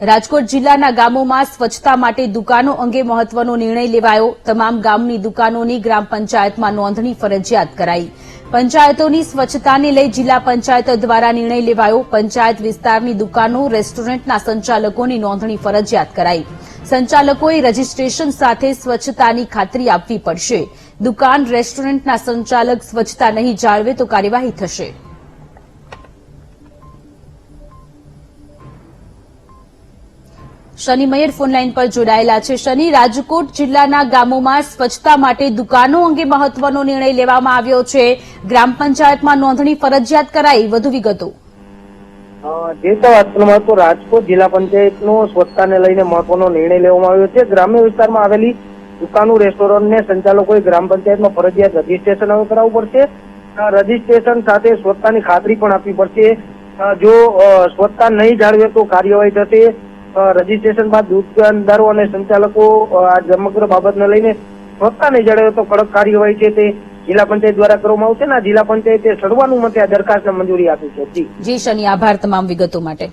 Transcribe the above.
રાજકોટ જિલ્લાના ગામોમાં સ્વચ્છતા માટે દુકાનો અંગે મહત્વનો નિર્ણય લેવાયો। તમામ ગામની દુકાનોની ગ્રામ પંચાયતમાં નોંધણી ફરજિયાત કરાઈ। પંચાયતોની સ્વચ્છતાને લઈ જિલ્લા પંચાયત દ્વારા નિર્ણય લેવાયો। પંચાયત વિસ્તારની દુકાનો, રેસ્ટોરન્ટના સંચાલકોની નોંધણી ફરજિયાત કરાઈ। સંચાલકોએ રજીસ્ટ્રેશન સાથે સ્વચ્છતાની ખાતરી આપવી પડશે। દુકાન, રેસ્ટોરન્ટના સંચાલક સ્વચ્છતા નહીં જાળવે તો કાર્યવાહી થશે। શનિ મયર ફોનલાઈન પર જોડાયેલા છે। શનિ, રાજકોટ જિલ્લાના ગામોમાં સ્વચ્છતા માટે દુકાનો અંગે મહત્વનો નિર્ણય લેવામાં આવ્યો છે। ગ્રામ પંચાયતમાં નોંધણી ફરજિયાત કરાઈ। વધુ વિગતો। જે તો વાત કરવામાં તો રાજકોટ જિલ્લા પંચાયતનો સ્વચ્છતાને લઈને મહત્વનો નિર્ણય લેવામાં આવ્યો છે। ગ્રામ્ય વિસ્તારમાં આવેલી દુકાનો, રેસ્ટોરન્ટને સંચાલકોએ ગ્રામ પંચાયતમાં ફરજિયાત રજીસ્ટ્રેશન હવે કરાવવું પડશે। રજીસ્ટ્રેશન સાથે સ્વચ્છતાની ખાતરી પણ આપવી પડશે। જો સ્વચ્છતા નહીં જાળવે તો કાર્યવાહી થશે। રજીસ્ટ્રેશન બાદ દુકાનદારો અને સંચાલકો આ સમગ્ર બાબતને લઈને સ્વચ્છતા નહીં જાળવે તો કડક કાર્યવાહી છે તે જિલ્લા પંચાયત દ્વારા કરવામાં આવશે। જિલ્લા પંચાયતે સર્વાનુમતે આ દરખાસ્તને મંજૂરી આપી છે। જી શનિ, આભાર તમામ વિગતો માટે।